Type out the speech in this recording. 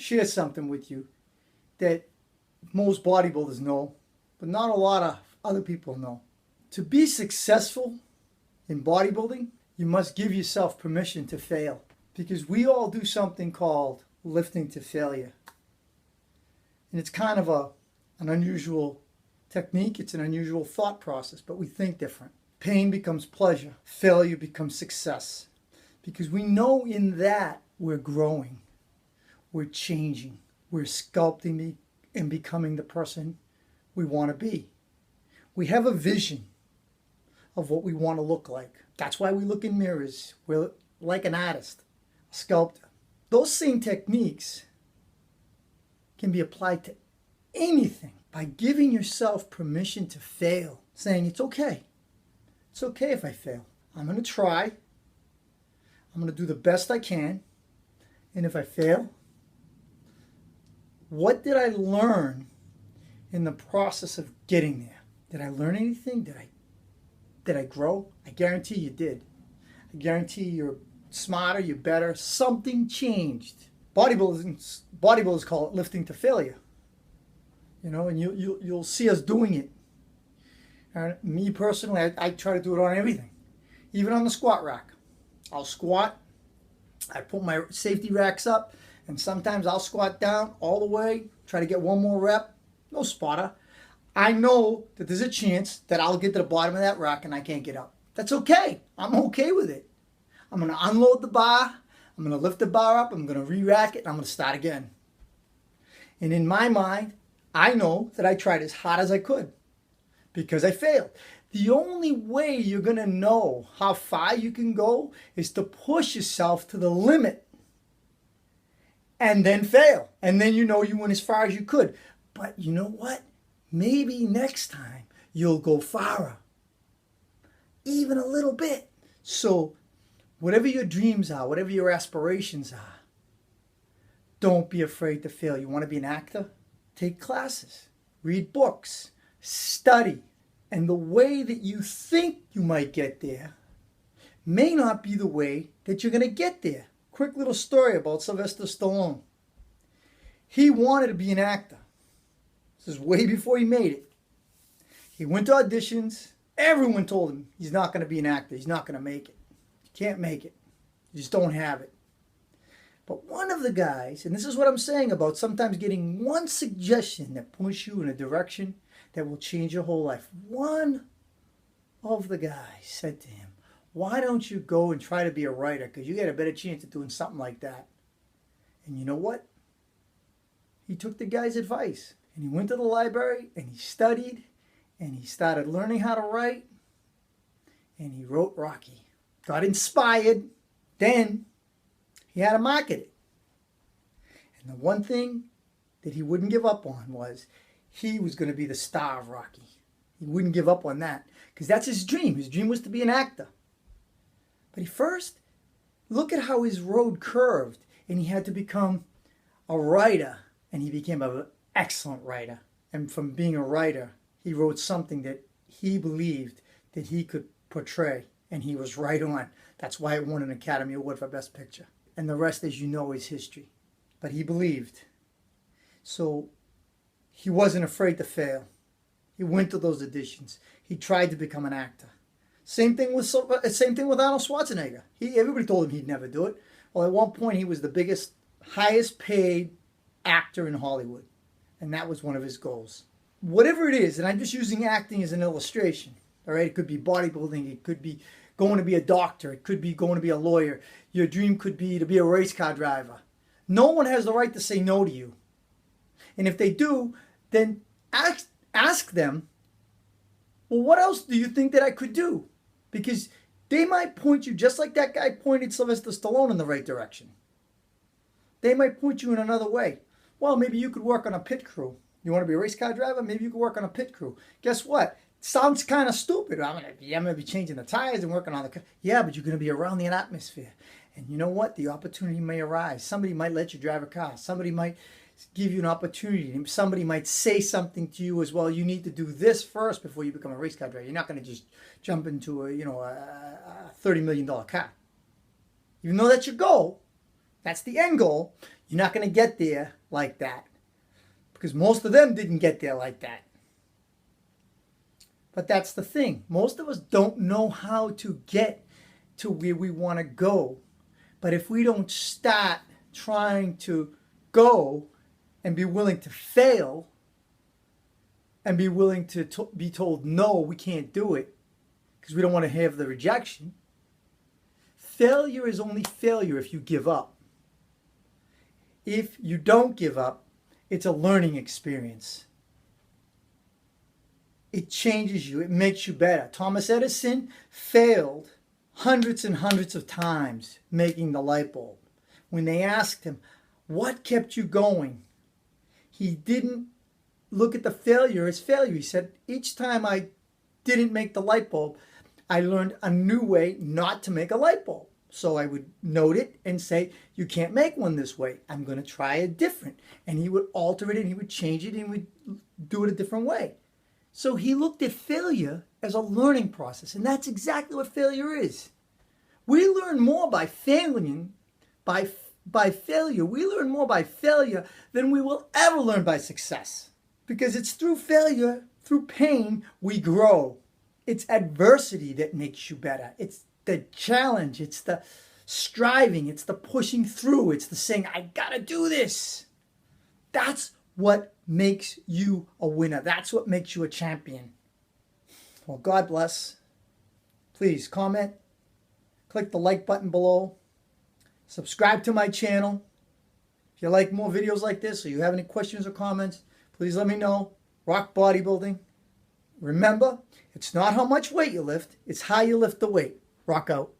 share something with you that most bodybuilders know, but not a lot of other people know. To be successful in bodybuilding, you must give yourself permission to fail, because we all do something called lifting to failure. And it's kind of an unusual technique. It's an unusual thought process, but we think different. Pain becomes pleasure. Failure becomes success. Because we know in that we're growing, we're changing, we're sculpting and becoming the person we want to be. We have a vision of what we want to look like. That's why we look in mirrors. We're like an artist, a sculptor. Those same techniques can be applied to anything by giving yourself permission to fail, saying it's okay. It's okay if I fail. I'm going to try. I'm going to do the best I can. And if I fail, what did I learn in the process of getting there? Did I learn anything? Did I grow? I guarantee you did. I guarantee you're smarter, you're better. Something changed. Bodybuilders call it lifting to failure. You know, and you'll see us doing it. And me personally, I try to do it on everything. Even on the squat rack. I'll squat. I put my safety racks up. And sometimes I'll squat down all the way. Try to get one more rep. No spotter. I know that there's a chance that I'll get to the bottom of that rack and I can't get up. That's okay. I'm okay with it. I'm going to unload the bar. I'm going to lift the bar up. I'm going to re-rack it. And I'm going to start again. And in my mind, I know that I tried as hard as I could because I failed. The only way you're going to know how far you can go is to push yourself to the limit and then fail. And then you know you went as far as you could. But you know what? Maybe next time you'll go farther. Even a little bit. So whatever your dreams are, whatever your aspirations are, don't be afraid to fail. You want to be an actor? Take classes. Read books. Study. And the way that you think you might get there may not be the way that you're going to get there. Quick little story about Sylvester Stallone. He wanted to be an actor. This is way before he made it. He went to auditions. Everyone told him he's not going to be an actor. He's not going to make it. You can't make it. You just don't have it. But one of the guys, and this is what I'm saying about sometimes getting one suggestion that pushes you in a direction that will change your whole life. One of the guys said to him, why don't you go and try to be a writer? Because you get a better chance of doing something like that. And you know what? He took the guy's advice. And he went to the library and he studied and he started learning how to write. And he wrote Rocky. Got inspired. Then he had to market it. And the one thing that he wouldn't give up on was he was going to be the star of Rocky. He wouldn't give up on that because that's his dream. His dream was to be an actor. But first, look at how his road curved and he had to become a writer. And he became an excellent writer. And from being a writer, he wrote something that he believed that he could portray. And he was right on. That's why it won an Academy Award for Best Picture. And the rest, as you know, is history. But he believed. So he wasn't afraid to fail. He went to those auditions. He tried to become an actor. Same thing with Arnold Schwarzenegger. Everybody told him he'd never do it. Well, at one point, he was the biggest, highest paid actor in Hollywood. And that was one of his goals. Whatever it is, and I'm just using acting as an illustration. All right, it could be bodybuilding. It could be going to be a doctor. It could be going to be a lawyer. Your dream could be to be a race car driver. No one has the right to say no to you. And if they do, then ask them, well, what else do you think that I could do? Because they might point you, just like that guy pointed Sylvester Stallone in the right direction. They might point you in another way. Well, maybe you could work on a pit crew. You want to be a race car driver? Maybe you could work on a pit crew. Guess what? Sounds kind of stupid. I'm going to be changing the tires and working on the car. Yeah, but you're going to be around the atmosphere. And you know what? The opportunity may arise. Somebody might let you drive a car. Somebody might give you an opportunity. Somebody might say something to you as well. You need to do this first before you become a race car driver. You're not going to just jump into a $30 million car. Even though that's your goal, that's the end goal, you're not going to get there like that. Because most of them didn't get there like that. But that's the thing. Most of us don't know how to get to where we want to go. But if we don't start trying to go and be willing to fail and be willing to be told, no, we can't do it because we don't want to have the rejection. Failure is only failure if you give up. If you don't give up, it's a learning experience. It changes you. It makes you better. Thomas Edison failed hundreds and hundreds of times making the light bulb. When they asked him, what kept you going? He didn't look at the failure as failure. He said, each time I didn't make the light bulb, I learned a new way not to make a light bulb. So I would note it and say, you can't make one this way. I'm going to try it different. And he would alter it and he would change it and he would do it a different way. So he looked at failure as a learning process. And that's exactly what failure is. We learn more by failing, by failure. We learn more by failure than we will ever learn by success. Because it's through failure, through pain, we grow. It's adversity that makes you better. It's the challenge. It's the striving. It's the pushing through. It's the saying, I gotta do this. That's what makes you a winner. That's what makes you a champion. Well, God bless. Please comment. Click the like button below. Subscribe to my channel. If you like more videos like this or you have any questions or comments, please let me know. Rock Bodybuilding. Remember, it's not how much weight you lift, it's how you lift the weight. Rock out.